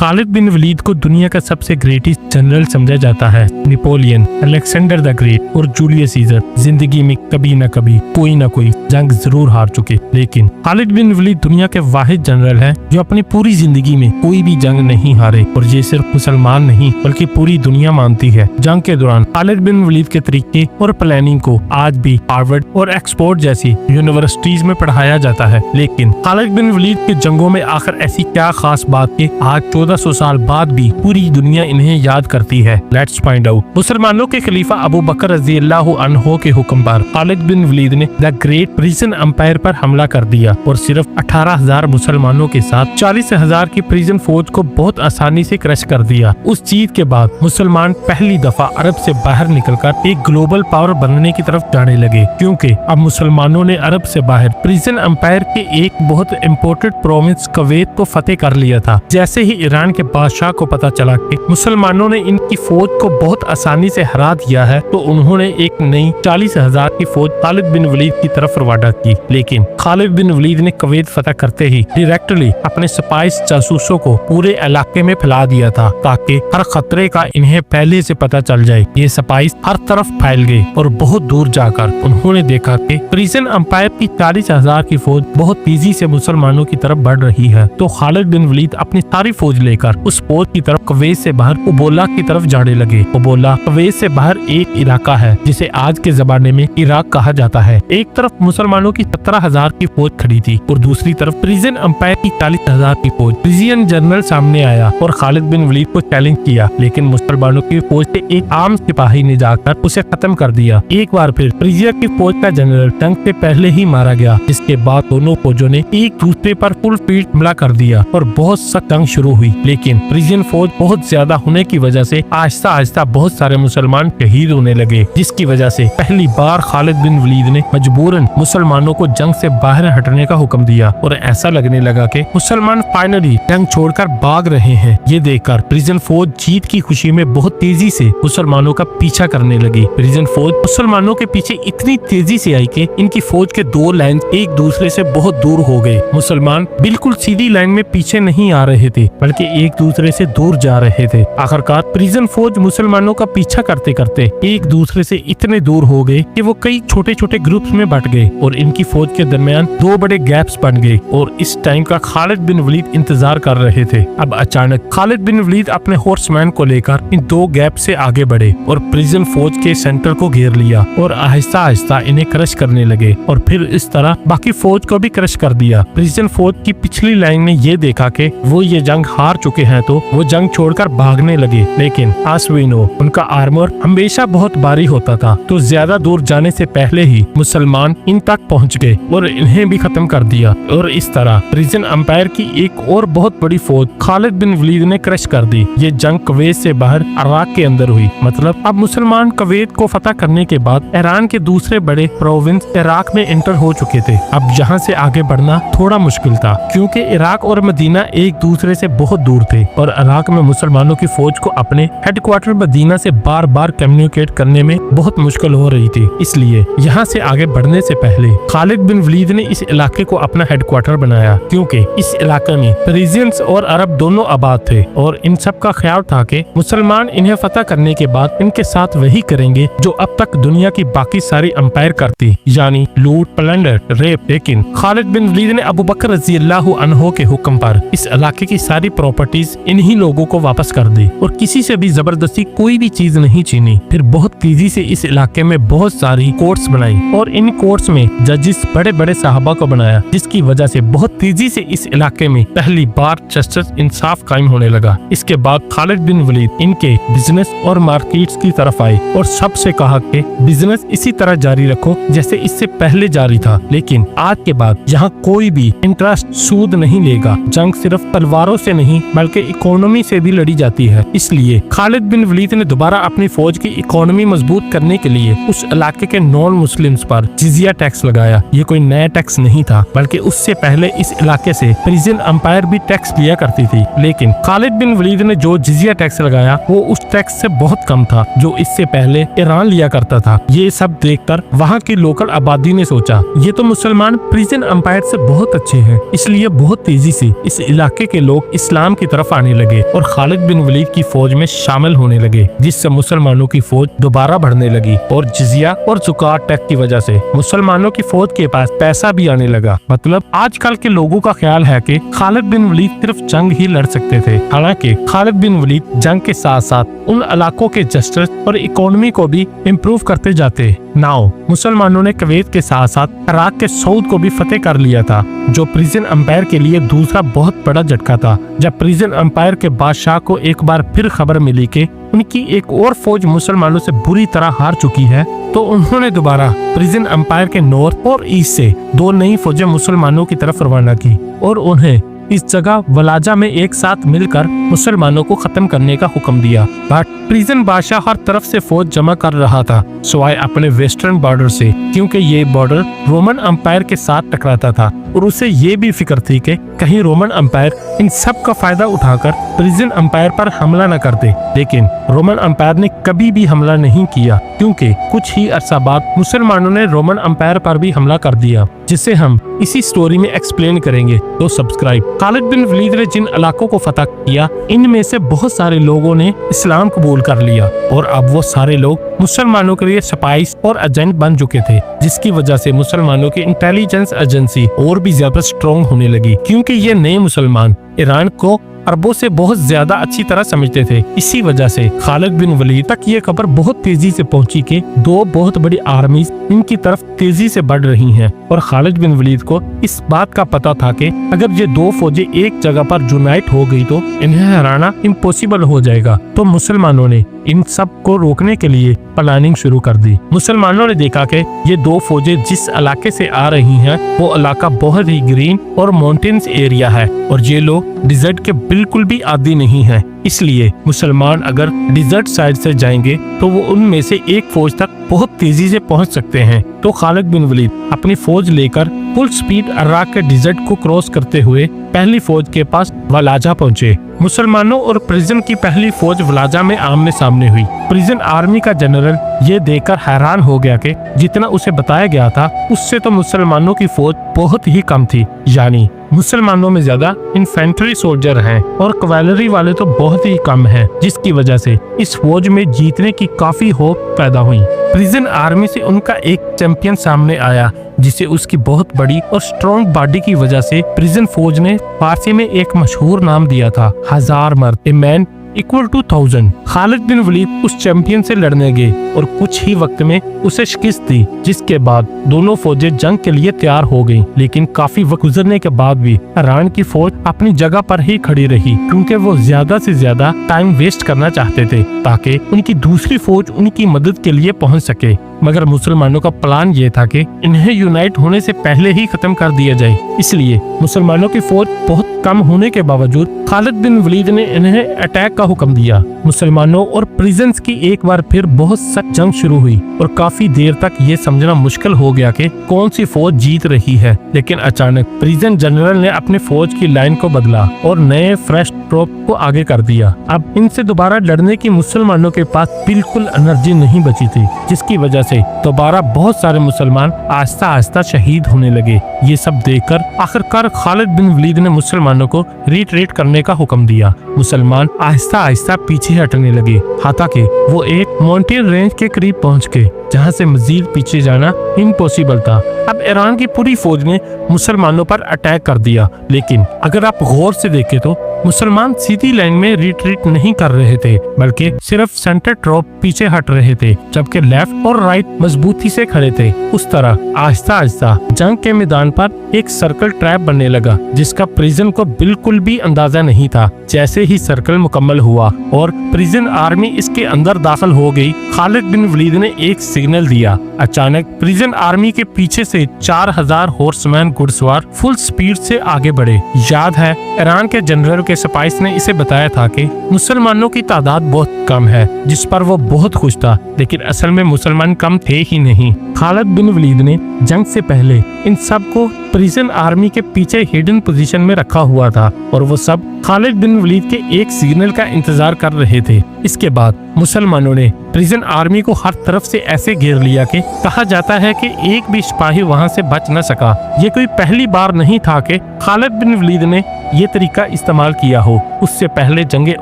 Khalid bin Waleed को दुनिया का सबसे ग्रेटेस्ट जनरल समझा जाता है। नेपोलियन, अलेक्जेंडर द ग्रेट और जूलियस सीजर जिंदगी में कभी न कभी कोई न कोई जंग जरूर हार चुके, लेकिन खालिद बिन वलीद दुनिया के वाहिद जनरल है जो अपनी पूरी जिंदगी में कोई भी जंग नहीं हारे। और ये सिर्फ मुसलमान नहीं बल्कि पूरी दुनिया मानती है। जंग के दौरान खालिद बिन वलीद के तरीके और प्लानिंग को आज भी हार्वर्ड और एक्सफोर्ड जैसी यूनिवर्सिटीज में पढ़ाया जाता है। लेकिन खालिद बिन वलीद के जंगों में आखिर ऐसी क्या खास बात कि आज 1400 साल बाद भी पूरी दुनिया इन्हें याद करती है। Let's find out. मुसलमानों के खलीफा अबू बकर रज़ियल्लाहु अन्हु के हुक्म पर खालिद बिन वलीद ने द ग्रेट प्रिजन एम्पायर पर हमला कर दिया और सिर्फ 18,000 मुसलमानों के साथ 40,000 की प्रिजन फौज को बहुत आसानी से क्रश कर दिया। उस जीत के बाद मुसलमान पहली दफा अरब से बाहर निकलकर एक ग्लोबल पावर बनने की तरफ जाने लगे, क्योंकि अब मुसलमानों ने अरब से बाहर प्रिजन एम्पायर के एक बहुत इम्पोर्टेंट प्रोविंस कुवैत को फतेह कर लिया था। जैसे ही ईरान के बादशाह को पता चला कि मुसलमानों ने इनकी फौज को बहुत आसानी से हरा दिया है, तो उन्होंने एक नई 40,000 की फौज खालिद बिन वलीद की तरफ रवाना की। लेकिन खालिद बिन वलीद ने कुवैत फतह करते ही डायरेक्टली अपने स्पाइस जासूसों को पूरे इलाके में फैला दिया था, ताकि हर खतरे का इन्हें पहले से पता चल जाए। ये स्पाइस हर तरफ फैल गए और बहुत दूर जाकर उन्होंने देखा कि प्रिजन एम्पायर की 40,000 की फौज बहुत तेजी से मुसलमानों की तरफ बढ़ रही है। तो खालिद बिन वलीद अपनी सारी फौज लेकर उस फौज की तरफ कुवैत से बाहर उबोला की तरफ जाने लगे। उबोला कुवैत से बाहर एक इलाका है जिसे आज के जमाने में इराक कहा जाता है। एक तरफ मुसलमानों की 17,000 की फौज खड़ी थी और दूसरी तरफ प्रिजन एम्पायर की 40,000 की फौज। प्रिजियन जनरल सामने आया और खालिद बिन वलीद को चैलेंज किया, लेकिन मुसलमानों की फौज से एक आम सिपाही ने जाकर उसे खत्म कर दिया। एक बार फिर प्रिजियन की फौज का जनरल जंग से पहले ही मारा गया, जिसके बाद दोनों फौजों ने एक दूसरे पर फुल स्पीड हमला कर दिया और बहुत सख्त जंग शुरू हुई। लेकिन प्रिजन फौज बहुत ज्यादा होने की वजह से आहिस्ता आहिस्ता बहुत सारे मुसलमान शहीद होने लगे, जिसकी वजह से पहली बार खालिद बिन वलीद ने मजबूरन मुसलमानों को जंग से बाहर हटने का हुक्म दिया और ऐसा लगने लगा कि मुसलमान फाइनली जंग छोड़कर भाग रहे हैं। ये देखकर प्रिजन फौज जीत की खुशी में बहुत तेजी से मुसलमानों का पीछा करने लगी। प्रिजन फौज मुसलमानों के पीछे इतनी तेजी से आई कि इनकी फौज के दो लाइन एक दूसरे से बहुत दूर हो गए। मुसलमान बिल्कुल सीधी लाइन में पीछे नहीं आ रहे थे, बल्कि एक दूसरे से दूर जा रहे थे। आखिरकार प्रिजन फौज मुसलमानों का पीछा करते करते एक दूसरे से इतने दूर हो गए कि वो कई छोटे छोटे ग्रुप्स में बट गए और इनकी फौज के दरमियान दो बड़े गैप्स बन गए और इस टाइम का खालिद बिन वलीद इंतजार कर रहे थे। अब अचानक खालिद बिन वलीद अपने हॉर्समैन को लेकर इन दो गैप से आगे बढ़े और प्रिजन फौज के सेंटर को घेर लिया और आहिस्ता आहिस्ता इन्हें क्रश करने लगे और फिर इस तरह बाकी फौज को भी क्रश कर दिया। प्रिजन फौज की पिछली लाइन ने ये देखा कि वो ये जंग हार चुके हैं, तो वो जंग छोड़कर भागने लगे। लेकिन as we know, उनका आर्मर हमेशा बहुत भारी होता था, तो ज्यादा दूर जाने से पहले ही मुसलमान इन तक पहुंच गए और इन्हें भी खत्म कर दिया। और इस तरह प्रिजन एम्पायर की एक और बहुत बड़ी फौज खालिद बिन वलीद ने क्रश कर दी। ये जंग कुवैत से बाहर इराक के अंदर हुई। मतलब अब मुसलमान कुवैत को फतह करने के बाद ईरान के दूसरे बड़े प्रोविंस इराक में एंटर हो चुके थे। अब यहाँ से आगे बढ़ना थोड़ा मुश्किल था, क्योंकि इराक और मदीना एक दूसरे से बहुत दूर थे और इराक में मुसलमानों की फौज को अपने हेडक्वार्टर मदीना से बार बार कम्युनिकेट करने में बहुत मुश्किल हो रही थी। इसलिए यहाँ से आगे बढ़ने से पहले खालिद बिन वलीद ने इस इलाके को अपना हेडक्वार्टर बनाया, क्योंकि इस इलाके में पेरिजियंस और अरब दोनों आबाद थे और इन सब का ख्याल था कि मुसलमान इन्हें फतह करने के बाद इनके साथ वही करेंगे जो अब तक दुनिया की बाकी सारी एम्पायर करती, यानी लूट, प्लंडर, रेप। लेकिन खालिद बिन वलीद ने अबू बकर रज़ियल्लाहु अन्हु के हुक्म पर इस इलाके की सारी प्रॉपर्टीज इन्हीं लोगों को वापस कर दी और किसी से भी जबरदस्ती कोई भी चीज नहीं छीनी। फिर बहुत तेजी से इस इलाके में बहुत सारी कोर्ट्स बनाई और इन कोर्ट्स में जजेस बड़े बड़े साहबा को बनाया, जिसकी वजह से बहुत तेजी से इस इलाके में पहली बार जस्टिस इंसाफ कायम होने लगा। इसके बाद खालिद बिन वलीद इनके बिजनेस और मार्केट्स की तरफ आए और सबसे कहा कि बिजनेस इसी तरह जारी रखो जैसे इससे पहले जारी था, लेकिन आज के बाद यहाँ कोई भी इंटरेस्ट सूद नहीं लेगा। जंग सिर्फ तलवारों से नहीं बल्कि इकोनॉमी से भी लड़ी जाती है। इसलिए खालिद बिन वलीद ने दोबारा अपनी फौज की इकोनॉमी मजबूत करने के लिए उस इलाके के नॉन मुस्लिम्स पर जिजिया टैक्स लगाया। ये कोई नया टैक्स नहीं था, बल्कि उससे पहले इस इलाके से प्रिजन एम्पायर भी टैक्स लिया करती थी। लेकिन खालिद बिन वलीद ने जो जिजिया टैक्स लगाया वो उस टैक्स से बहुत कम था जो इससे पहले ईरान लिया करता था। ये सब देखकर वहाँ की लोकल आबादी ने सोचा ये तो मुसलमान प्रिजन एम्पायर से बहुत अच्छे हैं, इसलिए बहुत तेजी से इस इलाके के लोग इस्लाम इस्लाम की तरफ आने लगे और खालिद बिन वलीद की फौज में शामिल होने लगे, जिससे मुसलमानों की फौज दोबारा बढ़ने लगी और जिजिया और ज़कात टैक्स की वजह से मुसलमानों की फौज के पास पैसा भी आने लगा। मतलब आजकल के लोगों का ख्याल है कि खालिद बिन वलीद सिर्फ जंग ही लड़ सकते थे, हालांकि खालिद बिन वलीद जंग के साथ साथ उन इलाकों के जस्टिस और इकोनॉमी को भी इम्प्रूव करते जाते। नाउ मुसलमानों ने कुवैत के साथ साथ इराक के सऊद को भी फतेह कर लिया था, जो प्रिजन एम्पायर के लिए दूसरा बहुत बड़ा झटका था। जब प्रिजन एम्पायर के बादशाह को एक बार फिर खबर मिली कि उनकी एक और फौज मुसलमानों से बुरी तरह हार चुकी है, तो उन्होंने दोबारा प्रिजन एम्पायर के नॉर्थ और ईस्ट से 2 नई फौजें मुसलमानों की तरफ रवाना की और उन्हें इस जगह वलाजा में एक साथ मिलकर मुसलमानों को खत्म करने का हुक्म दिया। बट प्रिजन बादशाह हर तरफ से फौज जमा कर रहा था, सिवाय अपने वेस्टर्न बॉर्डर से, क्योंकि ये बॉर्डर रोमन एम्पायर के साथ टकराता था और उसे ये भी फिक्र थी कि कहीं रोमन एम्पायर इन सब का फायदा उठाकर प्रिजन एम्पायर पर हमला न कर दे। लेकिन रोमन एम्पायर ने कभी भी हमला नहीं किया, क्योंकि कुछ ही अरसा बाद मुसलमानों ने रोमन एम्पायर पर भी हमला कर दिया, जिसे हम इसी स्टोरी में एक्सप्लेन करेंगे, तो सब्सक्राइब। खालिद बिन वलीद ने जिन इलाकों को फतह किया, इनमें से बहुत सारे लोगों ने इस्लाम कबूल कर लिया और अब वो सारे लोग मुसलमानों के लिए स्पाइस और एजेंट बन चुके थे, जिसकी वजह से मुसलमानों की इंटेलिजेंस एजेंसी और भी ज्यादा स्ट्रॉन्ग होने लगी, क्योंकि ये नए मुसलमान ईरान को अरबों से बहुत ज्यादा अच्छी तरह समझते थे। इसी वजह से खालिद बिन वलीद तक ये खबर बहुत तेजी से पहुंची कि 2 बहुत बड़ी आर्मीज इनकी तरफ तेजी से बढ़ रही हैं और खालिद बिन वलीद को इस बात का पता था कि अगर ये 2 फौजें एक जगह पर यूनाइट हो गई तो इन्हें हराना इम्पॉसिबल हो जाएगा। तो मुसलमानों ने इन सब को रोकने के लिए प्लानिंग शुरू कर दी। मुसलमानों ने देखा कि ये 2 फौजें जिस इलाके से आ रही हैं, वो इलाका बहुत ही ग्रीन और माउंटेन्स एरिया है और ये लोग डिजर्ट के बिल्कुल भी आदी नहीं है, इसलिए मुसलमान अगर डिजर्ट साइड से जाएंगे तो वो उनमें से एक फौज तक बहुत तेजी से पहुंच सकते हैं। तो खालिद बिन वलीद अपनी फौज लेकर फुल स्पीड इराक के डिजर्ट को क्रॉस करते हुए पहली फौज के पास वलाजा पहुंचे। मुसलमानों और प्रिजन की पहली फौज वलाजा में आमने सामने हुई। प्रिजन आर्मी का जनरल ये देखकर हैरान हो गया कि जितना उसे बताया गया था उससे तो मुसलमानों की फौज बहुत ही कम थी, यानी मुसलमानों में ज्यादा इन्फेंट्री सोल्जर हैं और कैवेलरी वाले तो बहुत ही कम हैं, जिसकी वजह से इस फौज में जीतने की काफी होप पैदा हुई। प्रिजन आर्मी से उनका एक चैंपियन सामने आया, जिसे उसकी बहुत बड़ी और स्ट्रॉन्ग बॉडी की वजह से प्रिजन फौज ने फारसी में एक मशहूर नाम दिया था, 1000 मर्द, a man equal to 1000। Khalid bin Walid उस चैंपियन से लड़ने गए और कुछ ही वक्त में उसे शिकस्त दी, जिसके बाद दोनों फौजें जंग के लिए तैयार हो गईं। लेकिन काफी वक्त गुजरने के बाद भी ईरान की फौज अपनी जगह पर ही खड़ी रही, क्योंकि वो ज्यादा से ज्यादा टाइम वेस्ट करना चाहते थे ताकि उनकी दूसरी फौज उनकी मदद के लिए पहुंच सके। मगर मुसलमानों का प्लान ये था कि इन्हें यूनाइट होने से पहले ही खत्म कर दिया जाए, इसलिए मुसलमानों की फौज बहुत कम होने के बावजूद खालिद बिन वलीद ने इन्हें अटैक का हुक्म दिया। मुसलमानों और प्रिजन्स की एक बार फिर बहुत सख्त जंग शुरू हुई और काफी देर तक ये समझना मुश्किल हो गया कि कौन सी फौज जीत रही है। लेकिन अचानक प्रिजन जनरल ने अपने फौज की लाइन को बदला और नए फ्रेश ट्रोप को आगे कर दिया। अब इनसे दोबारा लड़ने की मुसलमानों के पास बिल्कुल एनर्जी नहीं बची थी, जिसकी वजह से दोबारा बहुत सारे मुसलमान आहिस्ता आहिस्ता शहीद होने लगे। ये सब देखकर आखिरकार खालिद बिन वलीद ने मुसलमानों को रिट्रीट करने का हुक्म दिया। मुसलमान आहिस्ता आहिस्ता पीछे हटने लगे, हालांकि वो एक माउंटेन रेंज के करीब पहुंच गए, जहां से मजीद पीछे जाना इम्पॉसिबल था। अब ईरान की पूरी फौज ने मुसलमानों पर अटैक कर दिया, लेकिन अगर आप गौर से देखें तो मुसलमान सीधी लाइन में रिट्रीट नहीं कर रहे थे, बल्कि सिर्फ सेंटर ट्रॉप पीछे हट रहे थे, जबकि लेफ्ट और राइट मजबूती से खड़े थे। उस तरह आहिस्ता आहिस्ता जंग के मैदान पर एक सर्कल ट्रैप बनने लगा, जिसका प्रिजन को बिल्कुल भी अंदाजा नहीं था। जैसे ही सर्कल मुकम्मल हुआ और प्रिजन आर्मी इसके अंदर दाखिल हो गई, खालिद बिन वलीद ने एक सिग्नल दिया। अचानक प्रिजन आर्मी के पीछे से 4000 हॉर्समैन घुड़सवार फुल स्पीड से आगे बढ़े। याद है, ईरान के जनरल के सिपाही ने इसे बताया था कि मुसलमानों की तादाद बहुत कम है, जिस पर वो बहुत खुश था, लेकिन असल में मुसलमान कम थे ही नहीं। खालिद बिन वलीद ने जंग से पहले इन सब को प्रिजन आर्मी के पीछे हिडन पोजीशन में रखा हुआ था और वो सब खालिद बिन वलीद के एक सिग्नल का इंतजार कर रहे थे। इसके बाद मुसलमानों ने प्रिजन आर्मी को हर तरफ से ऐसे घेर लिया कि कहा जाता है कि एक भी सिपाही वहां से बच न सका। ये कोई पहली बार नहीं था कि खालिद बिन वलीद ने ये तरीका इस्तेमाल किया हो। उससे पहले जंगे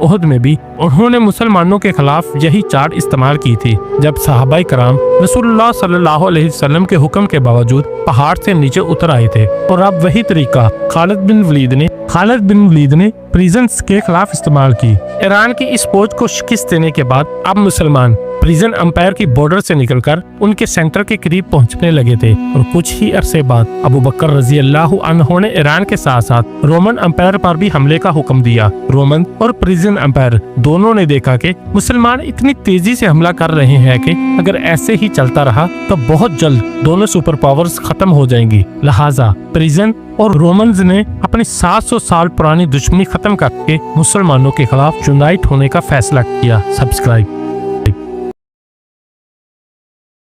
उहद में भी उन्होंने मुसलमानों के खिलाफ यही चाल इस्तेमाल की थी। जब सहाबाए कराम रसूलुल्लाह सल्लल्लाहु अलैहि वसल्लम के हुक्म के बावजूद पहाड़ से नीचे उतर आए थे, और अब वही तरीका खालिद बिन वलीद ने प्रिजन्स के खिलाफ इस्तेमाल की। ईरान की इस फौज को शिकस्त देने के बाद अब मुसलमान प्रिजन एम्पायर की बॉर्डर से निकलकर उनके सेंटर के करीब पहुंचने लगे थे, और कुछ ही अरसे बाद अबू बकर रजी अल्लाह अन्हु ने ईरान के साथ साथ रोमन एम्पायर पर भी हमले का हुक्म दिया। रोमन और प्रिजन एम्पायर दोनों ने देखा कि मुसलमान इतनी तेजी से हमला कर रहे हैं कि अगर ऐसे ही चलता रहा तो बहुत जल्द दोनों सुपर पावर्स खत्म हो जाएंगी। लिहाजा प्रिजन और रोमन्स ने अपनी 700 साल पुरानी दुश्मनी खत्म करके मुसलमानों के खिलाफ यूनाइट होने का फैसला किया। सब्सक्राइब।